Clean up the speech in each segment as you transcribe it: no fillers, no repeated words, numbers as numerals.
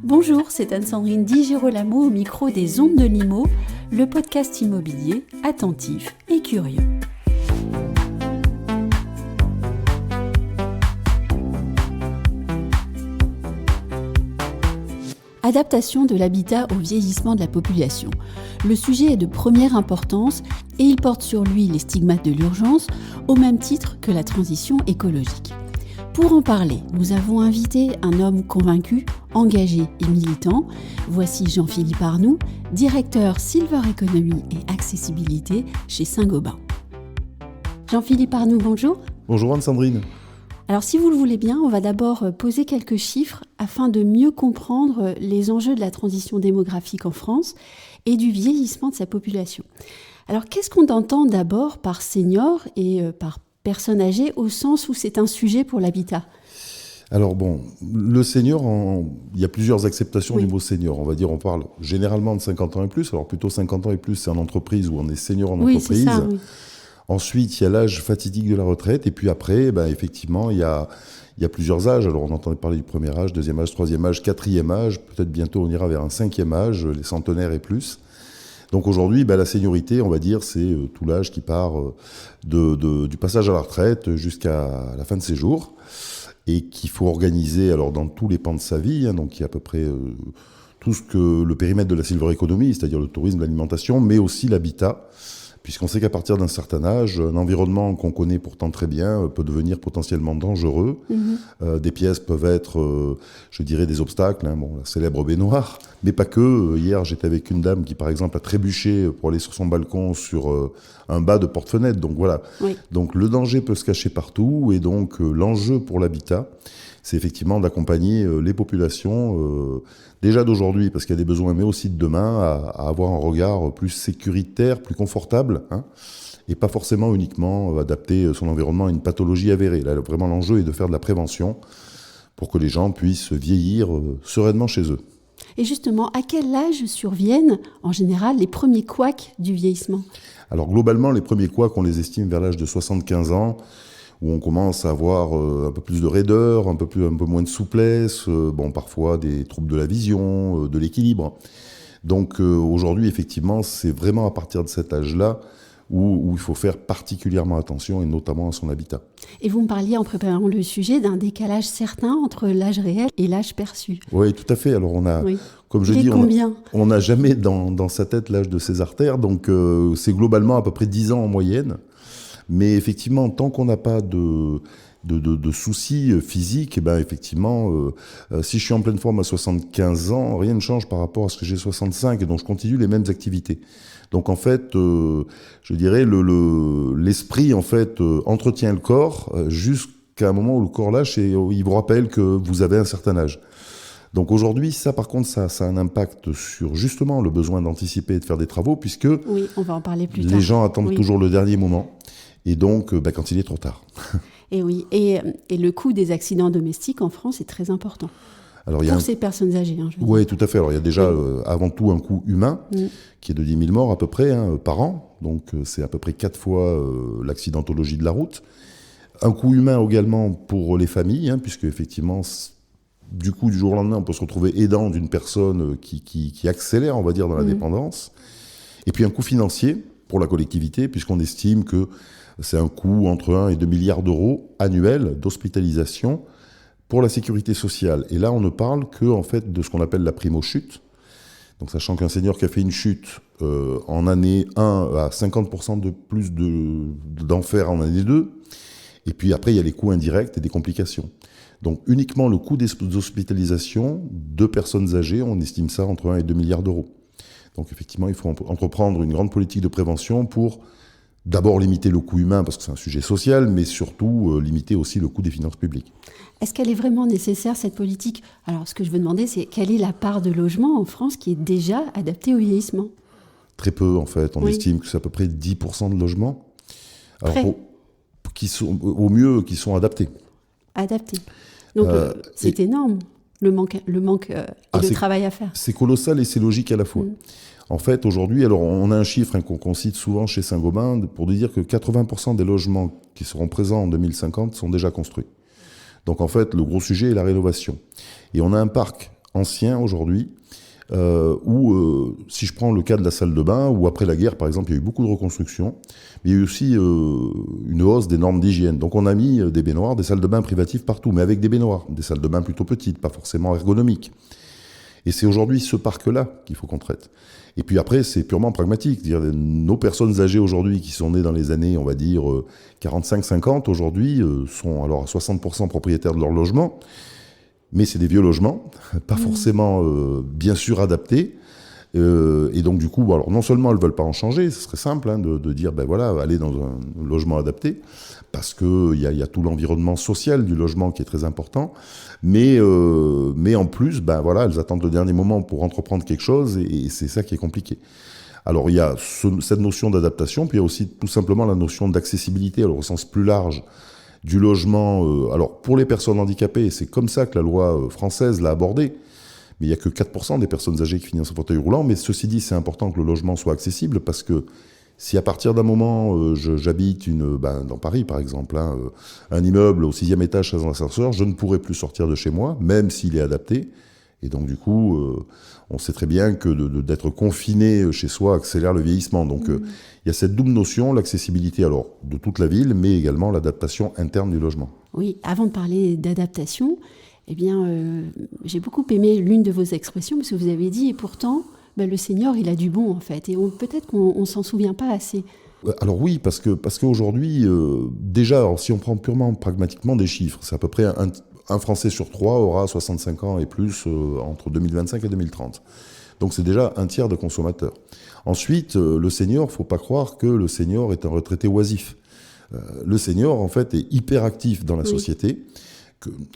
Bonjour, c'est Anne-Sandrine Di Girolamo au micro des Ondes de Limo, le podcast immobilier attentif et curieux. Adaptation de l'habitat au vieillissement de la population. Le sujet est de première importance et il porte sur lui les stigmates de l'urgence, au même titre que la transition écologique. Pour en parler, nous avons invité un homme convaincu, engagé et militant. Voici Jean-Philippe Arnoux, directeur Silver Economy et Accessibilité chez Saint-Gobain. Jean-Philippe Arnoux, bonjour. Bonjour Anne-Sandrine. Alors si vous le voulez bien, on va d'abord poser quelques chiffres afin de mieux comprendre les enjeux de la transition démographique en France et du vieillissement de sa population. Alors qu'est-ce qu'on entend d'abord par senior et par personnes âgées au sens où c'est un sujet pour l'habitat? Alors bon, le senior, il y a plusieurs acceptations du mot senior. On va dire, on parle généralement de 50 ans et plus. Alors plutôt 50 ans et plus, c'est en entreprise où on est senior en entreprise. C'est ça, oui. Ensuite, il y a l'âge fatidique de la retraite. Et puis après, effectivement, il y a plusieurs âges. Alors on entendait parler du premier âge, deuxième âge, troisième âge, quatrième âge. Peut-être bientôt on ira vers un cinquième âge, les centenaires et plus. Donc aujourd'hui, la seniorité, on va dire, c'est tout l'âge qui part du passage à la retraite jusqu'à la fin de ses jours et qu'il faut organiser alors dans tous les pans de sa vie. Donc il y a à peu près tout ce que le périmètre de la Silver Economy, c'est-à-dire le tourisme, l'alimentation, mais aussi l'habitat, puisqu'on sait qu'à partir d'un certain âge, un environnement qu'on connaît pourtant très bien peut devenir potentiellement dangereux. Des pièces peuvent être, je dirais, des obstacles, la célèbre baignoire, mais pas que. Hier, j'étais avec une dame qui, par exemple, a trébuché pour aller sur son balcon sur un bas de porte-fenêtre. Donc voilà. Oui. Donc le danger peut se cacher partout, et donc l'enjeu pour l'habitat, c'est effectivement d'accompagner les populations, déjà d'aujourd'hui, parce qu'il y a des besoins, mais aussi de demain, à avoir un regard plus sécuritaire, plus confortable, et pas forcément uniquement adapter son environnement à une pathologie avérée. Là, vraiment, l'enjeu est de faire de la prévention pour que les gens puissent vieillir sereinement chez eux. Et justement, à quel âge surviennent, en général, les premiers couacs du vieillissement ? Alors, globalement, les premiers couacs, on les estime vers l'âge de 75 ans, où on commence à avoir un peu plus de raideur, un peu moins de souplesse, parfois des troubles de la vision, de l'équilibre. Donc aujourd'hui, effectivement, c'est vraiment à partir de cet âge-là où il faut faire particulièrement attention, et notamment à son habitat. Et vous me parliez, en préparant le sujet, d'un décalage certain entre l'âge réel et l'âge perçu. Oui, tout à fait. Alors on a, comme je dis, on n'a jamais dans sa tête l'âge de ses artères, donc c'est globalement à peu près 10 ans en moyenne. Mais effectivement, tant qu'on n'a pas de soucis physiques, effectivement, si je suis en pleine forme à 75 ans, rien ne change par rapport à ce que j'ai 65, et donc je continue les mêmes activités. Donc en fait, je dirais, l'esprit en fait entretient le corps jusqu'à un moment où le corps lâche et il vous rappelle que vous avez un certain âge. Donc aujourd'hui, ça par contre, ça a un impact sur justement le besoin d'anticiper et de faire des travaux, puisque oui, on va en parler plus tard. Les gens attendent toujours le dernier moment. Et donc, quand il est trop tard. Et oui, et le coût des accidents domestiques en France est très important. Alors, pour ces personnes âgées. Oui, tout à fait. Alors, il y a déjà avant tout un coût humain qui est de 10 000 morts à peu près par an. Donc, c'est à peu près 4 fois l'accidentologie de la route. Un coût humain également pour les familles, puisque effectivement, du coup, du jour au lendemain, on peut se retrouver aidant d'une personne qui accélère, on va dire, dans la dépendance. Et puis un coût financier pour la collectivité, puisqu'on estime que c'est un coût entre 1 et 2 milliards d'euros annuels d'hospitalisation pour la sécurité sociale. Et là, on ne parle que en fait, de ce qu'on appelle la primo-chute. Donc, sachant qu'un senior qui a fait une chute en année 1 à 50% de plus d'enfer en année 2. Et puis après, il y a les coûts indirects et des complications. Donc, uniquement le coût des hospitalisations de personnes âgées, on estime ça entre 1 et 2 milliards d'euros. Donc, effectivement, il faut entreprendre une grande politique de prévention pour d'abord limiter le coût humain, parce que c'est un sujet social, mais surtout limiter aussi le coût des finances publiques. Est-ce qu'elle est vraiment nécessaire, cette politique ? Alors, ce que je veux demander, c'est quelle est la part de logement en France qui est déjà adaptée au vieillissement ? Très peu, en fait. On estime que c'est à peu près 10% de logements. Alors, qui sont adaptés. Adaptés. Donc, c'est énorme, le manque et le travail à faire. C'est colossal et c'est logique à la fois. En fait, aujourd'hui, alors on a un chiffre qu'on cite souvent chez Saint-Gobain pour dire que 80% des logements qui seront présents en 2050 sont déjà construits. Donc en fait, le gros sujet est la rénovation. Et on a un parc anciens aujourd'hui, si je prends le cas de la salle de bain, où après la guerre, par exemple, il y a eu beaucoup de reconstruction, mais il y a eu aussi une hausse des normes d'hygiène. Donc on a mis des baignoires, des salles de bain privatives partout, mais avec des baignoires, des salles de bain plutôt petites, pas forcément ergonomiques. Et c'est aujourd'hui ce parc-là qu'il faut qu'on traite. Et puis après, c'est purement pragmatique. C'est-à-dire, nos personnes âgées aujourd'hui, qui sont nées dans les années, on va dire, 45-50, aujourd'hui, sont alors à 60% propriétaires de leur logement. Mais c'est des vieux logements, pas forcément bien sûr adaptés. Et donc du coup, alors non seulement elles ne veulent pas en changer, ce serait simple de dire, ben voilà, allez dans un logement adapté, parce qu'il y a tout l'environnement social du logement qui est très important, mais en plus, ben voilà, elles attendent le dernier moment pour entreprendre quelque chose, et c'est ça qui est compliqué. Alors il y a cette notion d'adaptation, puis il y a aussi tout simplement la notion d'accessibilité, alors au sens plus large, du logement. Alors pour les personnes handicapées, c'est comme ça que la loi française l'a abordé, mais il n'y a que 4% des personnes âgées qui finissent en fauteuil roulant. Mais ceci dit, c'est important que le logement soit accessible, parce que si à partir d'un moment, j'habite dans Paris par exemple, un immeuble au 6e étage sans ascenseur, je ne pourrai plus sortir de chez moi, même s'il est adapté. Et donc du coup, on sait très bien que d'être confiné chez soi accélère le vieillissement. Donc il y a cette double notion, l'accessibilité alors de toute la ville, mais également l'adaptation interne du logement. Oui, avant de parler d'adaptation, eh bien, j'ai beaucoup aimé l'une de vos expressions, parce que vous avez dit, et pourtant, le senior, il a du bon, en fait. Et peut-être qu'on ne s'en souvient pas assez. Alors oui, parce qu'aujourd'hui, déjà, alors, si on prend purement pragmatiquement des chiffres, c'est à peu près un Français sur 3 aura 65 ans et plus entre 2025 et 2030. Donc c'est déjà un tiers de consommateurs. Ensuite, le senior, il ne faut pas croire que le senior est un retraité oisif. Le senior, en fait, est hyper actif dans la société.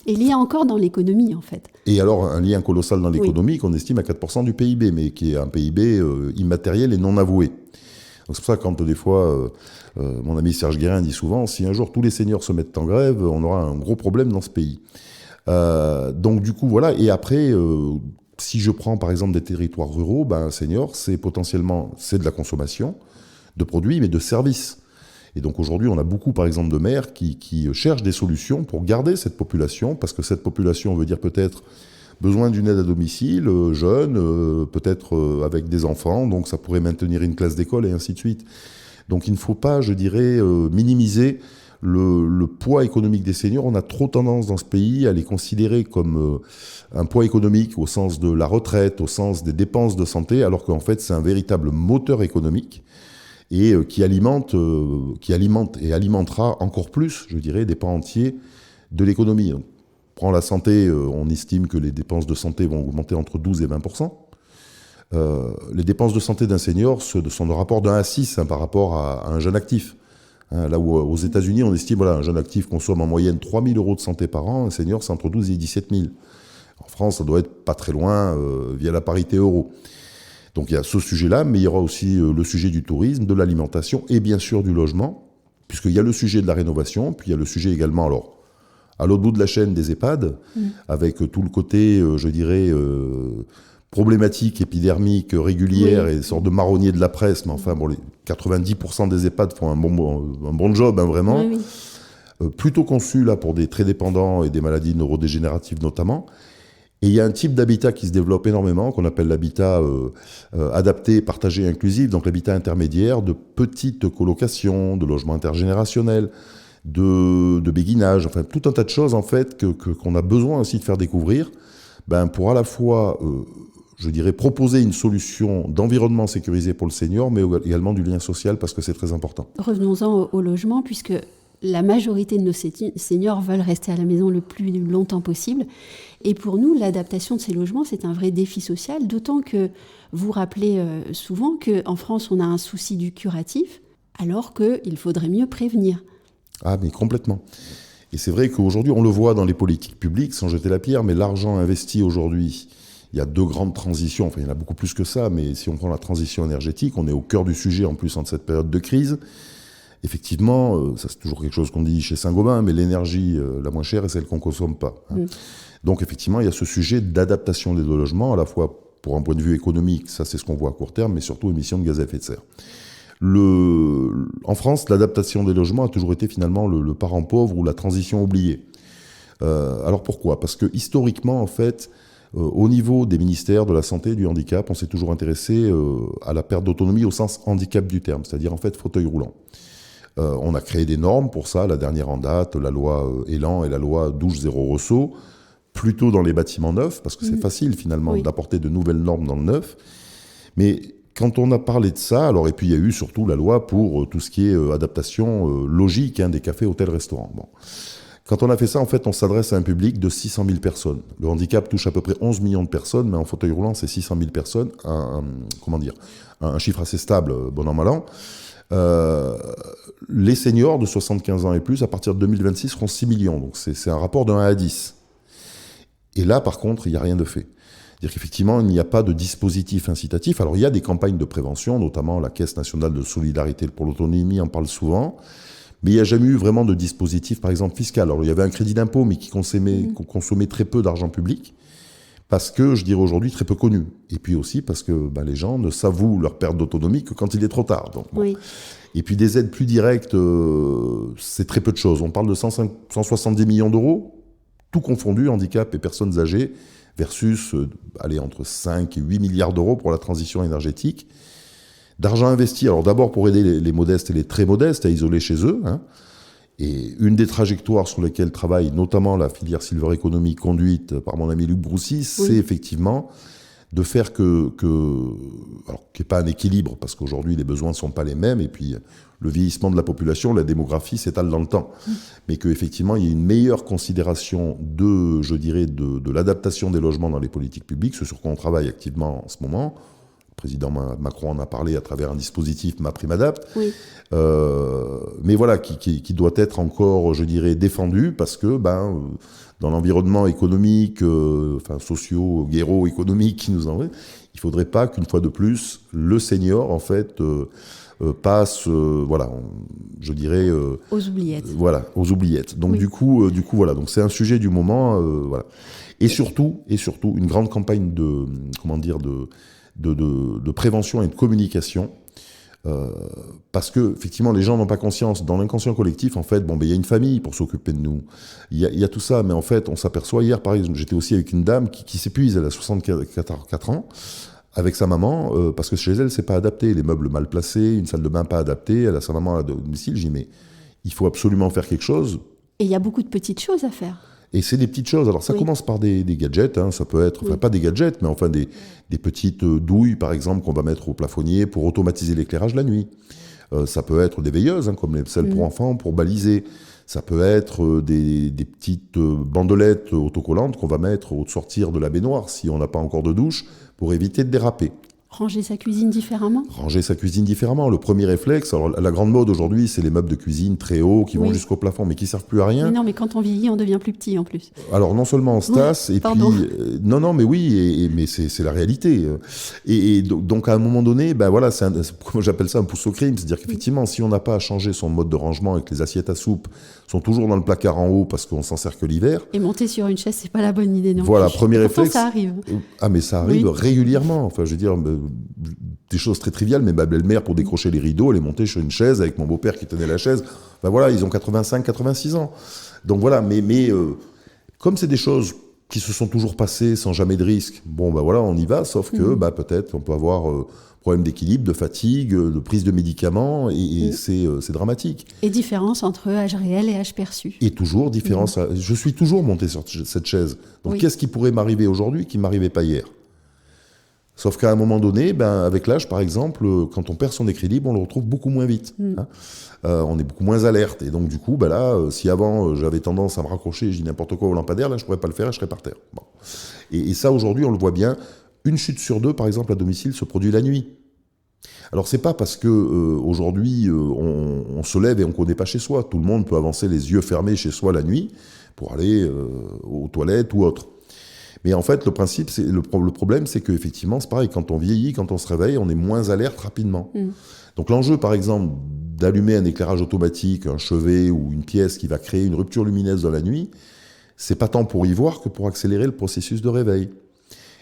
Et lié encore dans l'économie, en fait. Et alors, un lien colossal dans l'économie qu'on estime à 4% du PIB, mais qui est un PIB immatériel et non avoué. Donc c'est pour ça que quand des fois, mon ami Serge Guérin dit souvent, si un jour tous les seniors se mettent en grève, on aura un gros problème dans ce pays. Donc du coup, voilà. Et après, si je prends par exemple des territoires ruraux, un senior, c'est de la consommation de produits, mais de services. Et donc aujourd'hui, on a beaucoup, par exemple, de maires qui cherchent des solutions pour garder cette population, parce que cette population veut dire peut-être besoin d'une aide à domicile, jeune, peut-être avec des enfants, donc ça pourrait maintenir une classe d'école et ainsi de suite. Donc il ne faut pas, je dirais, minimiser le poids économique des seniors. On a trop tendance dans ce pays à les considérer comme un poids économique au sens de la retraite, au sens des dépenses de santé, alors qu'en fait c'est un véritable moteur économique et qui alimente et alimentera encore plus, je dirais, des pans entiers de l'économie. Donc, prend la santé, on estime que les dépenses de santé vont augmenter entre 12 et 20%. Les dépenses de santé d'un senior sont de rapport de 1 à 6 par rapport à un jeune actif. Là où aux États-Unis, on estime un jeune actif consomme en moyenne 3 000 € de santé par an, un senior c'est entre 12 et 17 000. En France, ça doit être pas très loin via la parité euro. Donc il y a ce sujet-là, mais il y aura aussi le sujet du tourisme, de l'alimentation et bien sûr du logement, puisqu'il y a le sujet de la rénovation, puis il y a le sujet également, alors, à l'autre bout de la chaîne des EHPAD, avec tout le côté, je dirais, problématique épidermique régulière et sorte de marronnier de la presse, mais enfin, bon, les 90% des EHPAD font un bon job, vraiment. Oui. Plutôt conçu là pour des très dépendants et des maladies neurodégénératives notamment. Et il y a un type d'habitat qui se développe énormément, qu'on appelle l'habitat adapté, partagé et inclusif, donc l'habitat intermédiaire, de petites colocations, de logements intergénérationnels, de béguinage, enfin tout un tas de choses en fait qu'on a besoin aussi de faire découvrir, pour à la fois, je dirais, proposer une solution d'environnement sécurisé pour le senior, mais également du lien social, parce que c'est très important. Revenons-en au logement, puisque la majorité de nos seniors veulent rester à la maison le plus longtemps possible. Et pour nous, l'adaptation de ces logements, c'est un vrai défi social, d'autant que vous rappelez souvent qu'en France, on a un souci du curatif, alors qu'il faudrait mieux prévenir. Ah, mais complètement. Et c'est vrai qu'aujourd'hui, on le voit dans les politiques publiques, sans jeter la pierre, mais l'argent investi aujourd'hui, il y a 2 grandes transitions, enfin il y en a beaucoup plus que ça, mais si on prend la transition énergétique, on est au cœur du sujet en plus en cette période de crise. Effectivement, ça c'est toujours quelque chose qu'on dit chez Saint-Gobain, mais l'énergie la moins chère est celle qu'on ne consomme pas. Donc effectivement, il y a ce sujet d'adaptation des logements, à la fois pour un point de vue économique, ça c'est ce qu'on voit à court terme, mais surtout émissions de gaz à effet de serre. En France, l'adaptation des logements a toujours été finalement le parent pauvre ou la transition oubliée. Alors pourquoi ? Parce que historiquement, en fait, Au niveau des ministères de la santé et du handicap, on s'est toujours intéressé à la perte d'autonomie au sens handicap du terme, c'est-à-dire en fait fauteuil roulant. On a créé des normes pour ça, la dernière en date, la loi Elan et la loi douche zéro ressaut, plutôt dans les bâtiments neufs, parce que c'est facile finalement d'apporter de nouvelles normes dans le neuf. Mais quand on a parlé de ça, alors, et puis il y a eu surtout la loi pour tout ce qui est adaptation logique des cafés, hôtels, restaurants. Bon. Quand on a fait ça, en fait, on s'adresse à un public de 600 000 personnes. Le handicap touche à peu près 11 millions de personnes, mais en fauteuil roulant, c'est 600 000 personnes. Un chiffre assez stable, bon an, mal an. Les seniors de 75 ans et plus, à partir de 2026, seront 6 millions. Donc c'est un rapport de 1 à 10. Et là, par contre, il n'y a rien de fait. C'est-à-dire qu'effectivement, il n'y a pas de dispositif incitatif. Alors, il y a des campagnes de prévention, notamment la Caisse nationale de solidarité pour l'autonomie en parle souvent. Mais il n'y a jamais eu vraiment de dispositif, par exemple, fiscal. Alors, il y avait un crédit d'impôt, mais qui consommait très peu d'argent public, parce que, je dirais aujourd'hui, très peu connu. Et puis aussi parce que les gens ne s'avouent leur perte d'autonomie que quand il est trop tard. Donc, bon. Et puis des aides plus directes, c'est très peu de choses. On parle de 170 millions d'euros, tout confondu, handicap et personnes âgées, versus entre 5 et 8 milliards d'euros pour la transition énergétique. D'argent investi, alors d'abord pour aider les modestes et les très modestes à isoler chez eux. Et une des trajectoires sur lesquelles travaille notamment la filière Silver Economy conduite par mon ami Luc Broussy, c'est effectivement de faire alors qu'il n'y ait pas un équilibre, parce qu'aujourd'hui les besoins ne sont pas les mêmes, et puis le vieillissement de la population, la démographie s'étale dans le temps. Mais qu'effectivement il y ait une meilleure considération de l'adaptation des logements dans les politiques publiques, ce sur quoi on travaille activement en ce moment. Le président Macron en a parlé à travers un dispositif MaPrimeAdapt, mais voilà, qui doit être encore, défendu, parce que dans l'environnement économique, socio-guéro-économique qui nous envoie, il ne faudrait pas qu'une fois de plus, le senior, en fait, passe, aux oubliettes. Voilà, aux oubliettes. Donc du coup, voilà. Donc c'est un sujet du moment, voilà. Et surtout, une grande campagne de prévention et de communication, parce que effectivement les gens n'ont pas conscience. Dans l'inconscient collectif, en fait, il y a une famille pour s'occuper de nous, il y a tout ça, mais en fait on s'aperçoit, hier par exemple, j'étais aussi avec une dame qui s'épuise, elle a 64 ans, avec sa maman, parce que chez elle c'est pas adapté, les meubles mal placés, une salle de bain pas adaptée, elle a sa maman à domicile. J'ai dit mais il faut absolument faire quelque chose. Et il y a beaucoup de petites choses à faire. Et c'est des petites choses. Alors ça commence par des gadgets, ça peut être, pas des gadgets, mais enfin des petites douilles, par exemple, qu'on va mettre au plafonnier pour automatiser l'éclairage la nuit. Ça peut être des veilleuses, comme celles pour enfants, pour baliser. Ça peut être des petites bandelettes autocollantes qu'on va mettre au sortir de la baignoire, si on n'a pas encore de douche, pour éviter de déraper. Ranger sa cuisine différemment ? Ranger sa cuisine différemment. Le premier réflexe, alors la grande mode aujourd'hui, c'est les meubles de cuisine très hauts qui vont jusqu'au plafond, mais qui ne servent plus à rien. Mais non, mais quand on vieillit, on devient plus petit en plus. Alors non seulement on se tasse, et pardon. Puis... mais c'est la réalité. Et donc à un moment donné, moi j'appelle ça un pouce au crime, c'est-à-dire qu'effectivement, si on n'a pas à changer son mode de rangement et que les assiettes à soupe sont toujours dans le placard en haut parce qu'on s'en sert que l'hiver... Et monter sur une chaise, c'est pas la bonne idée non plus. Voilà, premier réflexe... ça arrive. Ah mais ça arrive régulièrement, enfin je veux dire... des choses très triviales, mais ma belle-mère, pour décrocher les rideaux, elle est montée sur une chaise avec mon beau-père qui tenait la chaise. Ils ont 85, 86 ans. Donc voilà, mais comme c'est des choses qui se sont toujours passées sans jamais de risque, on y va, sauf que peut-être on peut avoir problème d'équilibre, de fatigue, de prise de médicaments, et c'est dramatique. Et différence entre âge réel et âge perçu. Et toujours différence. Je suis toujours monté sur cette chaise. Donc qu'est-ce qui pourrait m'arriver aujourd'hui qui ne m'arrivait pas hier ? Sauf qu'à un moment donné, avec l'âge, par exemple, quand on perd son équilibre, on le retrouve beaucoup moins vite. On est beaucoup moins alerte. Et donc, du coup, si avant, j'avais tendance à me raccrocher, je dis n'importe quoi au lampadaire, là, je ne pourrais pas le faire et je serais par terre. Bon. Et ça, aujourd'hui, on le voit bien. Une chute sur 2, par exemple, à domicile, se produit la nuit. Alors, c'est pas parce que aujourd'hui, on se lève et on ne connaît pas chez soi. Tout le monde peut avancer les yeux fermés chez soi la nuit pour aller aux toilettes ou autre. Mais en fait, le problème, c'est qu'effectivement, c'est pareil, quand on vieillit, quand on se réveille, on est moins alerte rapidement. Donc l'enjeu, par exemple, d'allumer un éclairage automatique, un chevet ou une pièce qui va créer une rupture lumineuse dans la nuit, c'est pas tant pour y voir que pour accélérer le processus de réveil.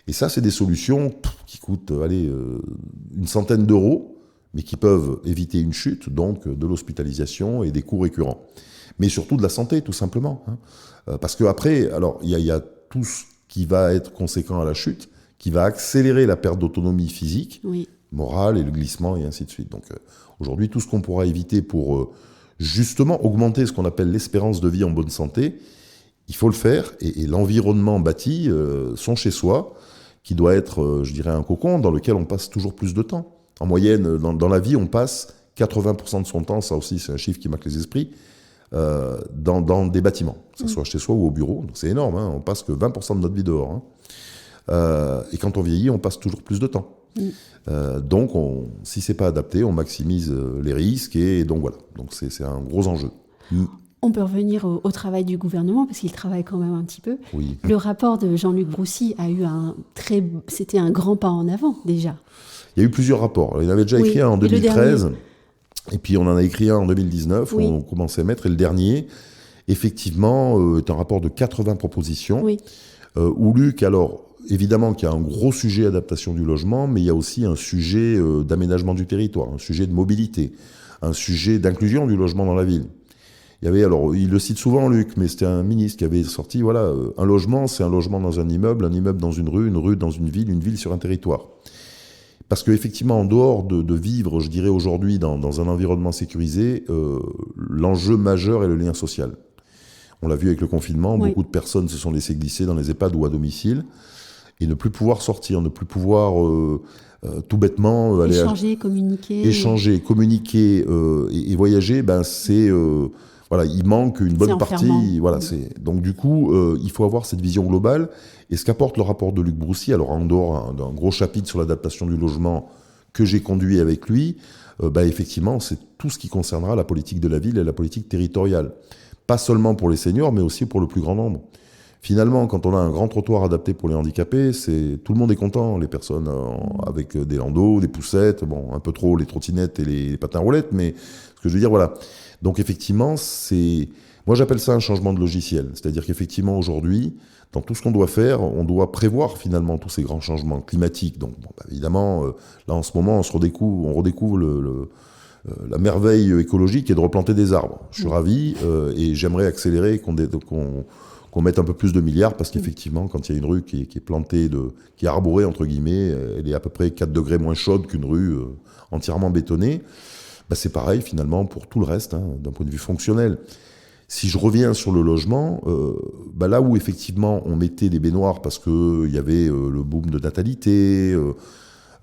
Et ça, c'est des solutions qui coûtent une centaine d'euros, mais qui peuvent éviter une chute, donc de l'hospitalisation et des coûts récurrents. Mais surtout de la santé, tout simplement. Parce qu'après, alors, il y a tout ce qui va être conséquent à la chute, qui va accélérer la perte d'autonomie physique, morale et le glissement et ainsi de suite. Donc aujourd'hui, tout ce qu'on pourra éviter pour justement augmenter ce qu'on appelle l'espérance de vie en bonne santé, il faut le faire. Et l'environnement bâti, son chez-soi, qui doit être, je dirais, un cocon dans lequel on passe toujours plus de temps. En moyenne, dans la vie, on passe 80% de son temps, ça aussi c'est un chiffre qui marque les esprits, dans des bâtiments, que ce soit chez soi ou au bureau. Donc c'est énorme, on passe que 20% de notre vie dehors. Et quand on vieillit, on passe toujours plus de temps. Donc si c'est pas adapté, on maximise les risques, et donc voilà. Donc c'est un gros enjeu. On peut revenir au travail du gouvernement, parce qu'il travaille quand même un petit peu. Oui. Le rapport de Jean-Luc Broussy a eu c'était un grand pas en avant, déjà. Il y a eu plusieurs rapports. Il en avait déjà écrit un en 2013, et puis on en a écrit un en 2019, où on commençait à mettre, et le dernier, effectivement, est un rapport de 80 propositions, où Luc, alors, évidemment qu'il y a un gros sujet adaptation du logement, mais il y a aussi un sujet d'aménagement du territoire, un sujet de mobilité, un sujet d'inclusion du logement dans la ville. Il y avait, alors, il le cite souvent, Luc, mais c'était un ministre qui avait sorti, voilà, un logement, c'est un logement dans un immeuble dans une rue dans une ville sur un territoire. Parce qu'effectivement, en dehors de vivre, je dirais aujourd'hui, dans un environnement sécurisé, l'enjeu majeur est le lien social. On l'a vu avec le confinement, beaucoup de personnes se sont laissées glisser dans les EHPAD ou à domicile, et ne plus pouvoir sortir, ne plus pouvoir tout bêtement aller échanger, communiquer et voyager, c'est voilà, il manque une bonne partie. Voilà, donc du coup, il faut avoir cette vision globale. Et ce qu'apporte le rapport de Luc Broussy, alors en dehors d'un gros chapitre sur l'adaptation du logement que j'ai conduit avec lui, effectivement, c'est tout ce qui concernera la politique de la ville et la politique territoriale. Pas seulement pour les seniors, mais aussi pour le plus grand nombre. Finalement, quand on a un grand trottoir adapté pour les handicapés, tout le monde est content. Les personnes avec des landaus, des poussettes, un peu trop les trottinettes et les patins roulettes, mais ce que je veux dire, voilà. Donc effectivement, moi j'appelle ça un changement de logiciel. C'est-à-dire qu'effectivement aujourd'hui, dans tout ce qu'on doit faire, on doit prévoir finalement tous ces grands changements climatiques. Donc évidemment, là en ce moment, on redécouvre la merveille écologique et de replanter des arbres. Je suis ravi et j'aimerais accélérer qu'on mette un peu plus de milliards, parce qu'effectivement, quand il y a une rue qui est plantée, qui est arborée, entre guillemets, elle est à peu près 4 degrés moins chaude qu'une rue entièrement bétonnée. C'est pareil finalement pour tout le reste, d'un point de vue fonctionnel. Si je reviens sur le logement, là où effectivement on mettait des baignoires parce qu'il y avait le boom de natalité,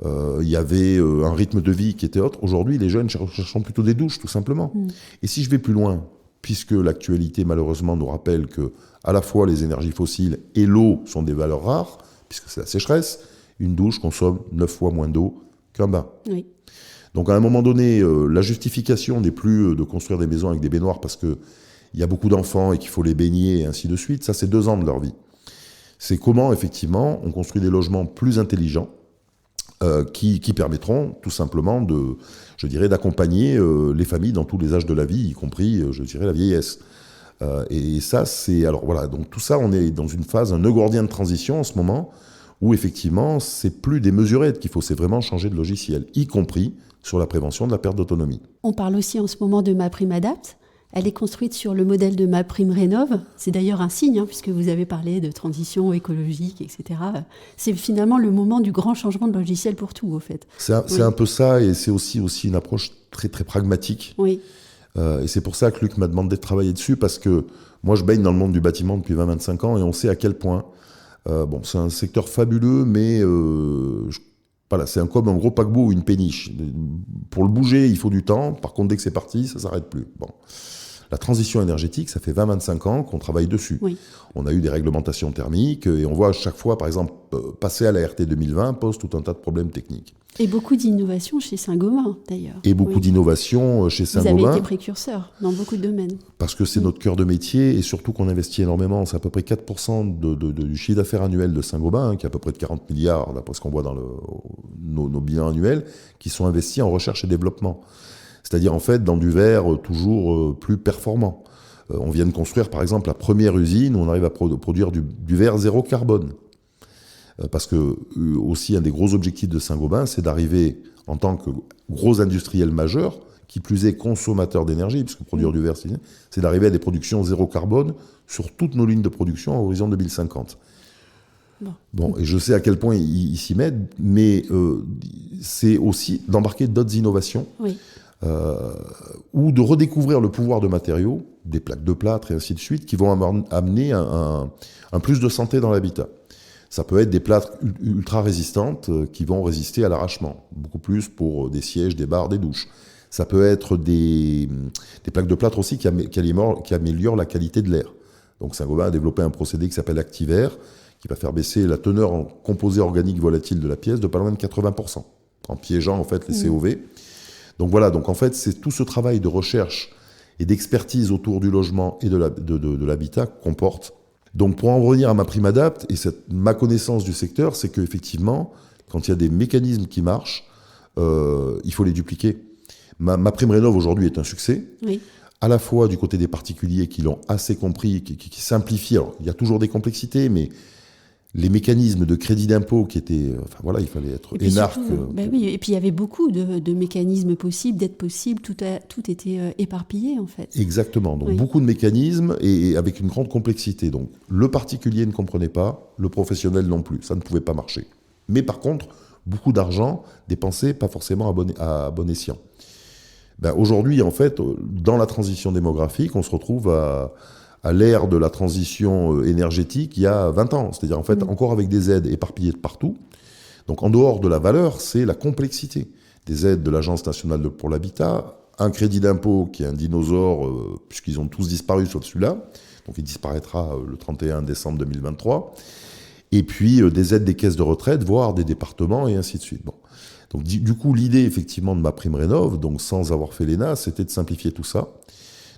il y avait un rythme de vie qui était autre, aujourd'hui les jeunes cherchent plutôt des douches tout simplement. Et si je vais plus loin, puisque l'actualité malheureusement nous rappelle que à la fois les énergies fossiles et l'eau sont des valeurs rares, puisque c'est la sécheresse, une douche consomme 9 fois moins d'eau qu'un bain. Oui. Donc à un moment donné, la justification n'est plus de construire des maisons avec des baignoires parce qu'il y a beaucoup d'enfants et qu'il faut les baigner et ainsi de suite. Ça, c'est 2 ans de leur vie. C'est comment, effectivement, on construit des logements plus intelligents qui permettront tout simplement d'accompagner les familles dans tous les âges de la vie, y compris, la vieillesse. Et ça, alors voilà, donc tout ça, on est dans une phase, un nœud gordien de transition en ce moment, où effectivement, c'est plus des mesurettes qu'il faut, c'est vraiment changer de logiciel, y compris sur la prévention de la perte d'autonomie. On parle aussi en ce moment de MaPrimeAdapt. Elle est construite sur le modèle de MaPrimeRénov'. C'est d'ailleurs un signe, puisque vous avez parlé de transition écologique, etc. C'est finalement le moment du grand changement de logiciel pour tout, au fait. C'est un peu ça, et c'est aussi une approche très, très pragmatique. Oui. Et c'est pour ça que Luc m'a demandé de travailler dessus, parce que moi, je baigne dans le monde du bâtiment depuis 20-25 ans, et on sait à quel point... c'est un secteur fabuleux, mais c'est comme un gros paquebot ou une péniche. Pour le bouger, il faut du temps. Par contre, dès que c'est parti, ça ne s'arrête plus. La transition énergétique, ça fait 20-25 ans qu'on travaille dessus. Oui. On a eu des réglementations thermiques et on voit à chaque fois, par exemple, passer à la RT 2020 pose tout un tas de problèmes techniques. Et beaucoup d'innovations chez Saint-Gobain, d'ailleurs. Et beaucoup d'innovations chez Saint-Gobain. Vous avez été précurseur dans beaucoup de domaines. Parce que c'est notre cœur de métier et surtout qu'on investit énormément. C'est à peu près 4% du chiffre d'affaires annuel de Saint-Gobain, qui est à peu près de 40 milliards, d'après ce qu'on voit dans nos bilans annuels, qui sont investis en recherche et développement. C'est-à-dire, en fait, dans du verre toujours plus performant. On vient de construire, par exemple, la première usine où on arrive à produire du verre zéro carbone. Parce que, aussi, un des gros objectifs de Saint-Gobain, c'est d'arriver, en tant que gros industriel majeur, qui plus est consommateur d'énergie, puisque produire du verre, c'est d'arriver à des productions zéro carbone sur toutes nos lignes de production à horizon 2050. Bon, et je sais à quel point ils s'y mettent, mais c'est aussi d'embarquer d'autres innovations ou de redécouvrir le pouvoir de matériaux, des plaques de plâtre et ainsi de suite, qui vont amener un plus de santé dans l'habitat. Ça peut être des plâtres ultra résistantes qui vont résister à l'arrachement, beaucoup plus pour des sièges, des barres, des douches. Ça peut être des plaques de plâtre aussi qui améliorent la qualité de l'air. Donc Saint-Gobain a développé un procédé qui s'appelle Activair, qui va faire baisser la teneur en composés organiques volatiles de la pièce de pas loin de 80%, en piégeant en fait les COV. Donc voilà, donc en fait c'est tout ce travail de recherche et d'expertise autour du logement et de l'habitat qu'on porte. Donc pour en revenir à MaPrimeAdapt' et ma connaissance du secteur, c'est qu'effectivement, quand il y a des mécanismes qui marchent, il faut les dupliquer. MaPrimeRénov' aujourd'hui est un succès, à la fois du côté des particuliers qui l'ont assez compris, qui simplifient. Alors, il y a toujours des complexités, mais les mécanismes de crédit d'impôt qui étaient... Enfin voilà, il fallait être énarque. Oui, et puis il y avait beaucoup de mécanismes possibles, d'aides possibles, tout était éparpillé en fait. Exactement, donc beaucoup de mécanismes et avec une grande complexité. Donc le particulier ne comprenait pas, le professionnel non plus, ça ne pouvait pas marcher. Mais par contre, beaucoup d'argent dépensé, pas forcément à bon escient. Aujourd'hui, en fait, dans la transition démographique, on se retrouve à l'ère de la transition énergétique il y a 20 ans. C'est-à-dire, en fait, encore avec des aides éparpillées de partout. Donc, en dehors de la valeur, c'est la complexité. Des aides de l'Agence nationale pour l'habitat, un crédit d'impôt qui est un dinosaure, puisqu'ils ont tous disparu sauf celui-là. Donc, il disparaîtra le 31 décembre 2023. Et puis, des aides des caisses de retraite, voire des départements, et ainsi de suite. Bon. Donc, du coup, l'idée, effectivement, de MaPrimeRénov', donc sans avoir fait l'ENA, c'était de simplifier tout ça,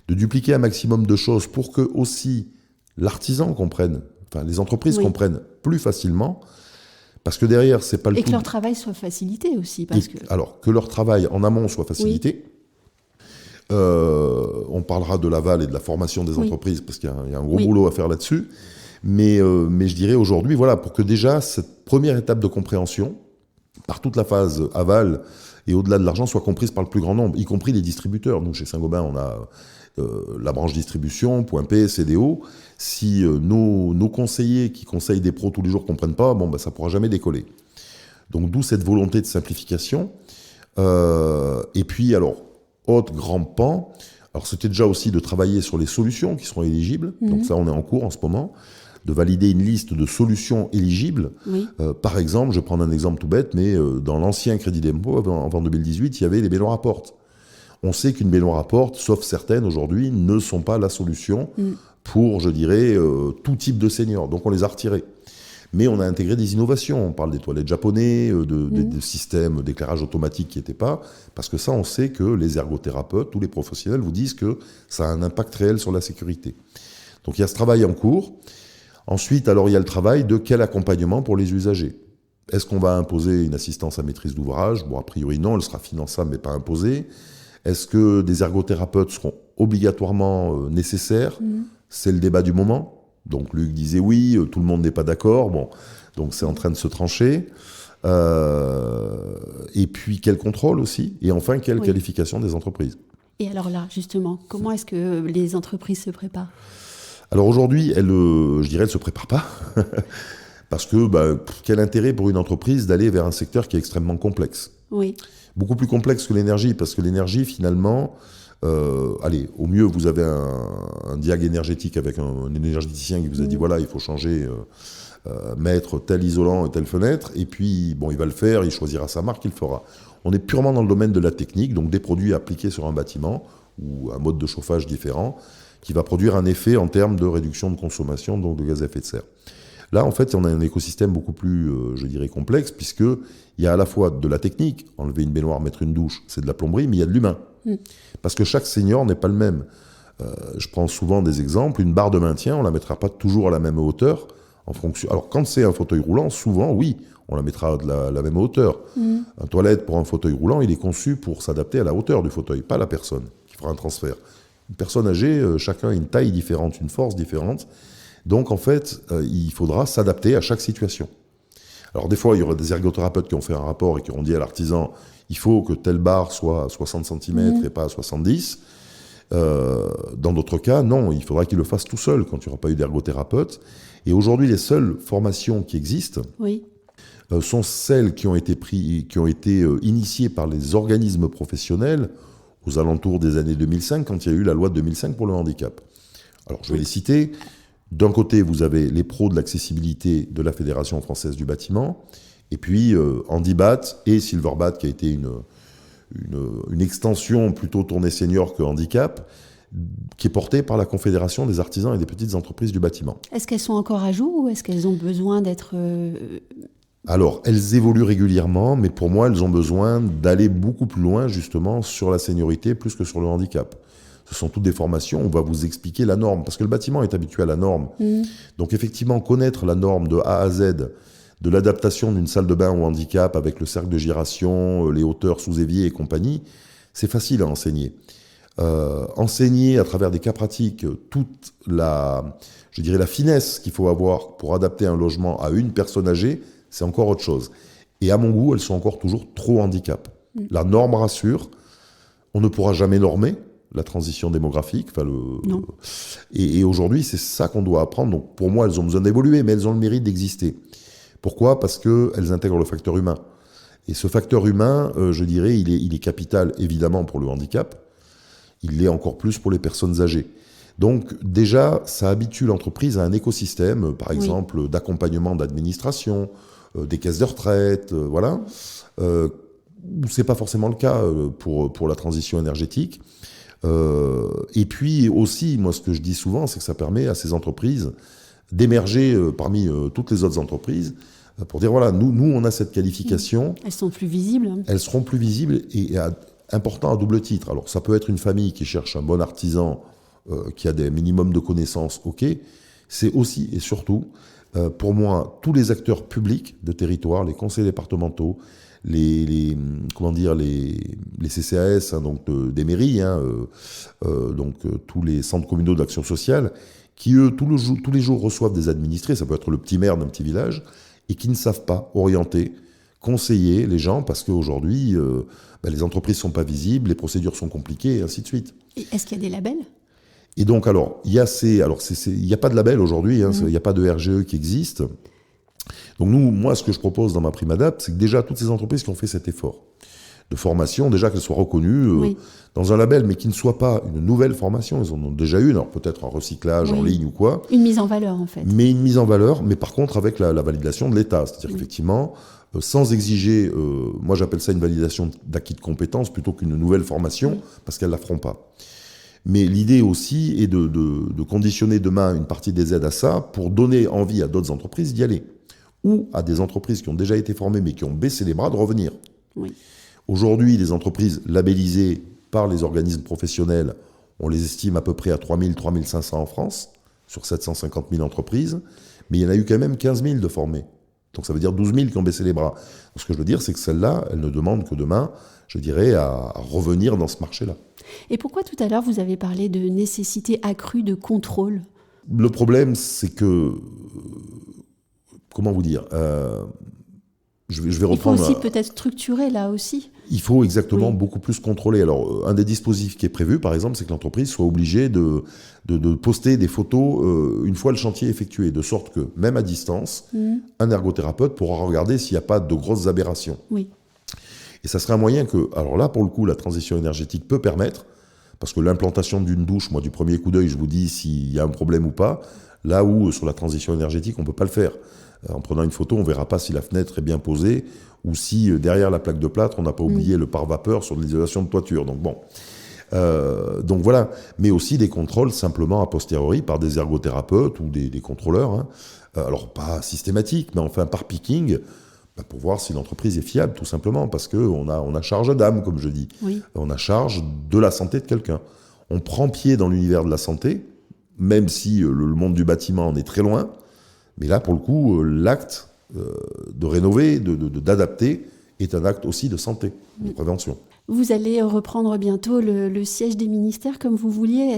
de dupliquer un maximum de choses pour que aussi l'artisan comprenne, enfin, les entreprises comprennent plus facilement, parce que derrière, c'est pas le tout... Et que leur travail soit facilité aussi. Alors, que leur travail en amont soit facilité. On parlera de l'aval et de la formation des entreprises, parce qu'il y a un gros boulot à faire là-dessus. Mais je dirais aujourd'hui, voilà, pour que déjà, cette première étape de compréhension, par toute la phase aval et au-delà de l'argent, soit comprise par le plus grand nombre, y compris les distributeurs. Nous, chez Saint-Gobain, on a la branche distribution, Point P, CDO. Si nos conseillers qui conseillent des pros tous les jours ne comprennent pas, ça ne pourra jamais décoller. Donc, d'où cette volonté de simplification. Et puis, alors, autre grand pan, alors c'était déjà aussi de travailler sur les solutions qui seront éligibles. Donc ça, on est en cours en ce moment, de valider une liste de solutions éligibles. Par exemple, je vais prendre un exemple tout bête, mais dans l'ancien crédit d'impôt, avant 2018, il y avait les baignoires à porte. On sait qu'une baignoire à porte, sauf certaines aujourd'hui, ne sont pas la solution pour, je dirais, tout type de seniors. Donc on les a retirées. Mais on a intégré des innovations. On parle des toilettes japonais, de systèmes d'éclairage automatique qui n'étaient pas. Parce que ça, on sait que les ergothérapeutes, tous les professionnels vous disent que ça a un impact réel sur la sécurité. Donc il y a ce travail en cours. Ensuite, alors il y a le travail de quel accompagnement pour les usagers. Est-ce qu'on va imposer une assistance à maîtrise d'ouvrage ? Bon, a priori non, elle sera finançable mais pas imposée. Est-ce que des ergothérapeutes seront obligatoirement nécessaires ? C'est le débat du moment. Donc Luc disait oui, tout le monde n'est pas d'accord. Bon, donc c'est en train de se trancher. Et puis quel contrôle aussi ? Et enfin, quelle qualification des entreprises ? Et alors là, justement, comment est-ce que les entreprises se préparent ? Alors aujourd'hui, elles ne se préparent pas. Parce que quel intérêt pour une entreprise d'aller vers un secteur qui est extrêmement complexe ? Oui. Beaucoup plus complexe que l'énergie, parce que l'énergie, finalement... au mieux, vous avez un diag énergétique avec un énergéticien qui vous a dit voilà, il faut changer, mettre tel isolant et telle fenêtre, et puis il va le faire, il choisira sa marque, il le fera. On est purement dans le domaine de la technique, donc des produits appliqués sur un bâtiment ou un mode de chauffage différent qui va produire un effet en termes de réduction de consommation, donc de gaz à effet de serre. Là, en fait, on a un écosystème beaucoup plus, je dirais, complexe, puisqu'il y a à la fois de la technique, enlever une baignoire, mettre une douche, c'est de la plomberie, mais il y a de l'humain. Parce que chaque senior n'est pas le même. Je prends souvent des exemples. Une barre de maintien, on ne la mettra pas toujours à la même hauteur. En fonction... Alors, quand c'est un fauteuil roulant, souvent, oui, on la mettra de la même hauteur. Un toilette pour un fauteuil roulant, il est conçu pour s'adapter à la hauteur du fauteuil, pas la personne qui fera un transfert. Une personne âgée, chacun a une taille différente, une force différente. Donc, en fait, il faudra s'adapter à chaque situation. Alors, des fois, il y aura des ergothérapeutes qui ont fait un rapport et qui ont dit à l'artisan il faut que telle barre soit à 60 cm et pas à 70. Dans d'autres cas, non, il faudra qu'il le fasse tout seul quand il n'y aura pas eu d'ergothérapeute. Et aujourd'hui, les seules formations qui existent sont celles qui ont été initiées par les organismes professionnels aux alentours des années 2005, quand il y a eu la loi de 2005 pour le handicap. Alors, je vais les citer. D'un côté, vous avez les pros de l'accessibilité de la Fédération française du bâtiment, et puis Handibat et Silverbat, qui a été une extension plutôt tournée senior que handicap, qui est portée par la Confédération des artisans et des petites entreprises du bâtiment. Est-ce qu'elles sont encore à jour ou est-ce qu'elles ont besoin d'être... Alors, elles évoluent régulièrement, mais pour moi, elles ont besoin d'aller beaucoup plus loin, justement, sur la seniorité, plus que sur le handicap. Ce sont toutes des formations, on va vous expliquer la norme, parce que le bâtiment est habitué à la norme. Donc, effectivement, connaître la norme de A à Z, de l'adaptation d'une salle de bain au handicap avec le cercle de giration, les hauteurs sous évier et compagnie, c'est facile à enseigner. Enseigner à travers des cas pratiques toute la finesse qu'il faut avoir pour adapter un logement à une personne âgée, c'est encore autre chose. Et à mon goût, elles sont encore toujours trop handicap. La norme rassure, on ne pourra jamais normer la transition démographique. Et aujourd'hui, c'est ça qu'on doit apprendre. Donc pour moi, elles ont besoin d'évoluer, mais elles ont le mérite d'exister. Pourquoi ? Parce qu'elles intègrent le facteur humain. Et ce facteur humain, je dirais, il est capital, évidemment, pour le handicap. Il l'est encore plus pour les personnes âgées. Donc déjà, ça habitue l'entreprise à un écosystème, par exemple, d'accompagnement d'administration, des caisses de retraite, voilà. C'est pas forcément le cas pour la transition énergétique. Et puis aussi, moi, ce que je dis souvent, c'est que ça permet à ces entreprises d'émerger parmi toutes les autres entreprises pour dire, voilà, nous on a cette qualification. Elles sont plus visibles. Elles seront plus visibles et important à double titre. Alors, ça peut être une famille qui cherche un bon artisan qui a des minimums de connaissances, ok. C'est aussi et surtout, pour moi, tous les acteurs publics de territoire, les conseils départementaux, les CCAS, hein, donc des mairies, tous les centres communaux d'action sociale, qui eux, tous les jours reçoivent des administrés, ça peut être le petit maire d'un petit village, et qui ne savent pas orienter, conseiller les gens, parce qu'aujourd'hui, les entreprises ne sont pas visibles, les procédures sont compliquées, et ainsi de suite. Et est-ce qu'il y a des labels ? Et donc, alors, il n'y a pas de label aujourd'hui, il n'y a pas de RGE qui existe. Donc moi, ce que je propose dans ma prime Adapt, c'est que déjà, toutes ces entreprises qui ont fait cet effort de formation, déjà qu'elles soient reconnues dans un label, mais qui ne soit pas une nouvelle formation, elles en ont déjà une, alors peut-être un recyclage en ligne ou quoi. Une mise en valeur, en fait. Mais une mise en valeur, mais par contre avec la validation de l'État. C'est-à-dire qu'effectivement, sans exiger, moi j'appelle ça une validation d'acquis de compétences plutôt qu'une nouvelle formation, parce qu'elles ne la feront pas. Mais l'idée aussi est de conditionner demain une partie des aides à ça pour donner envie à d'autres entreprises d'y aller. Ou à des entreprises qui ont déjà été formées mais qui ont baissé les bras de revenir. Aujourd'hui, les entreprises labellisées par les organismes professionnels, on les estime à peu près à 3 000, 3 500 en France, sur 750 000 entreprises, mais il y en a eu quand même 15 000 de formés. Donc ça veut dire 12 000 qui ont baissé les bras. Donc, ce que je veux dire, c'est que celles-là, elles ne demandent que demain, je dirais, à revenir dans ce marché-là. Et pourquoi tout à l'heure vous avez parlé de nécessité accrue de contrôle ? Le problème, c'est que... comment vous dire je vais reprendre... Il faut aussi peut-être structurer là aussi. Il faut exactement beaucoup plus contrôler. Alors, un des dispositifs qui est prévu, par exemple, c'est que l'entreprise soit obligée de poster des photos une fois le chantier effectué, de sorte que, même à distance, un ergothérapeute pourra regarder s'il n'y a pas de grosses aberrations. Et ça serait un moyen que, alors là, pour le coup, la transition énergétique peut permettre, parce que l'implantation d'une douche, moi, du premier coup d'œil, je vous dis s'il y a un problème ou pas, là où, sur la transition énergétique, on ne peut pas le faire. En prenant une photo, on ne verra pas si la fenêtre est bien posée ou si derrière la plaque de plâtre, on n'a pas oublié le pare-vapeur sur l'isolation de toiture. Donc bon, donc voilà. Mais aussi des contrôles simplement a posteriori par des ergothérapeutes ou des contrôleurs. Alors pas systématiques, mais enfin par picking, pour voir si l'entreprise est fiable tout simplement, parce qu'on a charge d'âme, comme je dis. On a charge de la santé de quelqu'un. On prend pied dans l'univers de la santé, même si le monde du bâtiment en est très loin. Mais là, pour le coup, l'acte de rénover, d'adapter, est un acte aussi de santé, de prévention. Vous allez reprendre bientôt le siège des ministères comme vous vouliez.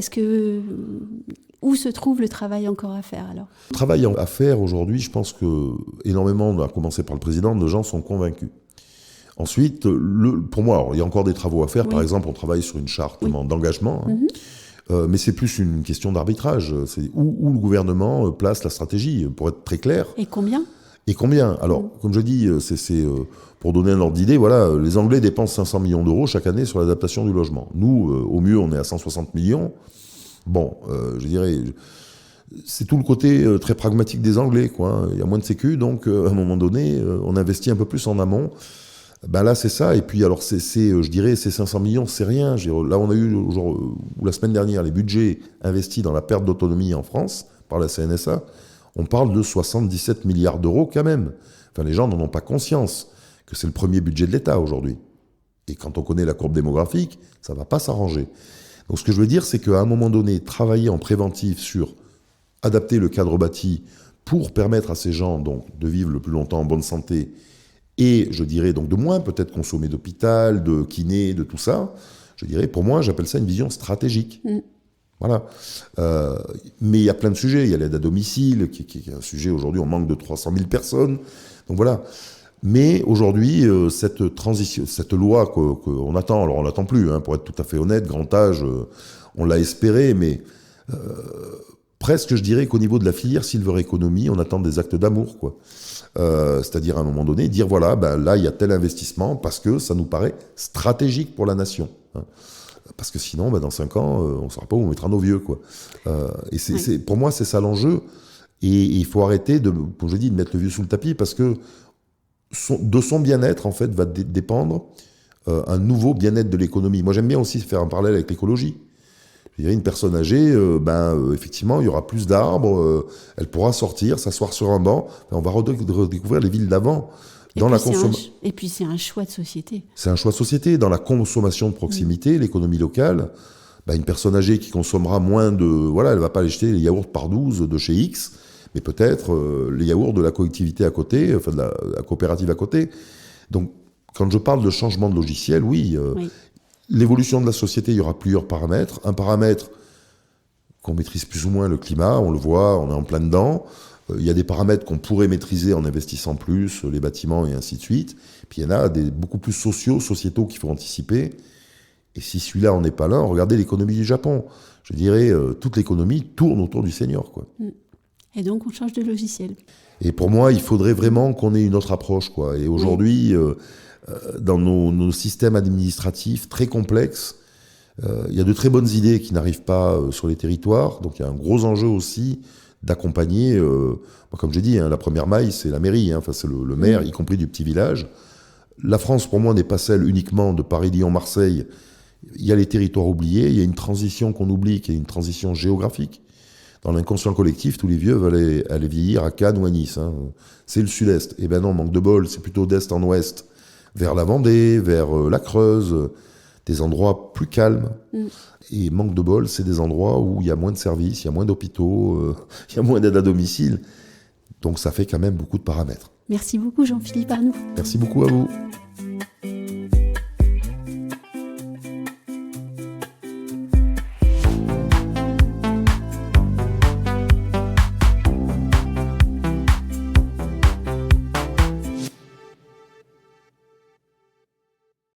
Où se trouve le travail encore à faire alors ? Le travail à faire aujourd'hui, je pense que énormément, à commencer par le président, de gens sont convaincus. Ensuite, pour moi, alors, il y a encore des travaux à faire. Par exemple, on travaille sur une charte d'engagement. Mais c'est plus une question d'arbitrage. C'est où le gouvernement place la stratégie, pour être très clair. Et combien ? Alors, comme je dis, c'est pour donner un ordre d'idée, voilà, les Anglais dépensent 500 millions d'euros chaque année sur l'adaptation du logement. Nous, au mieux, on est à 160 millions. Bon, je dirais, c'est tout le côté très pragmatique des Anglais, quoi. Il y a moins de sécu, donc à un moment donné, on investit un peu plus en amont. Ben là, c'est ça. Et puis, alors, je dirais, ces 500 millions, c'est rien. Là, on a eu, la semaine dernière, les budgets investis dans la perte d'autonomie en France par la CNSA. On parle de 77 milliards d'euros quand même. Enfin, les gens n'en ont pas conscience que c'est le premier budget de l'État aujourd'hui. Et quand on connaît la courbe démographique, ça ne va pas s'arranger. Donc, ce que je veux dire, c'est qu'à un moment donné, travailler en préventif sur adapter le cadre bâti pour permettre à ces gens donc, de vivre le plus longtemps en bonne santé et, je dirais, donc de moins peut-être consommer d'hôpital, de kiné, de tout ça, je dirais, pour moi, j'appelle ça une vision stratégique. Voilà. Mais il y a plein de sujets. Il y a l'aide à domicile, qui est un sujet, aujourd'hui, on manque de 300 000 personnes. Donc voilà. Mais aujourd'hui, cette transition, cette loi qu'on attend, alors on l'attend plus, pour être tout à fait honnête, grand âge, on l'a espéré, mais presque, je dirais qu'au niveau de la filière Silver Economy, on attend des actes d'amour, quoi. C'est-à-dire à un moment donné, dire voilà, là il y a tel investissement parce que ça nous paraît stratégique pour la nation. Parce que sinon, dans 5 ans, on ne saura pas où on mettra nos vieux, quoi. Et pour moi, c'est ça l'enjeu. Et il faut arrêter, comme je dis, de mettre le vieux sous le tapis parce que de son bien-être, en fait, va dépendre un nouveau bien-être de l'économie. Moi, j'aime bien aussi faire un parallèle avec l'écologie. Je dirais, une personne âgée, effectivement, il y aura plus d'arbres, elle pourra sortir, s'asseoir sur un banc, on va redécouvrir les villes d'avant. Et puis c'est un choix de société. C'est un choix de société. Dans la consommation de proximité, l'économie locale, une personne âgée qui consommera moins de... Voilà, elle ne va pas aller jeter les yaourts par 12 de chez X, mais peut-être les yaourts de la collectivité à côté, enfin de la coopérative à côté. Donc, quand je parle de changement de logiciel, oui. L'évolution de la société, il y aura plusieurs paramètres. Un paramètre qu'on maîtrise plus ou moins, le climat, on le voit, on est en plein dedans. Il y a des paramètres qu'on pourrait maîtriser en investissant plus, les bâtiments et ainsi de suite. Puis il y en a beaucoup plus sociétaux qu'il faut anticiper. Et si celui-là, on n'est pas là, regardez l'économie du Japon. Je dirais, toute l'économie tourne autour du senior, quoi. Et donc, on change de logiciel. Et pour moi, il faudrait vraiment qu'on ait une autre approche, quoi. Et aujourd'hui... dans nos systèmes administratifs très complexes, il y a de très bonnes idées qui n'arrivent pas sur les territoires. Donc il y a un gros enjeu aussi d'accompagner, comme j'ai dit, la première maille, c'est la mairie, c'est le maire, y compris du petit village. La France, pour moi, n'est pas celle uniquement de Paris, Lyon, Marseille. Il y a les territoires oubliés, il y a une transition qu'on oublie, qui est une transition géographique. Dans l'inconscient collectif, tous les vieux veulent aller vieillir à Cannes ou à Nice. C'est le sud-est. Eh ben non, manque de bol, c'est plutôt d'est en ouest. Vers la Vendée, vers la Creuse, des endroits plus calmes. Et manque de bol, c'est des endroits où il y a moins de services, il y a moins d'hôpitaux, il y a moins d'aide à domicile. Donc ça fait quand même beaucoup de paramètres. Merci beaucoup Jean-Philippe Arnoux. Merci beaucoup à vous.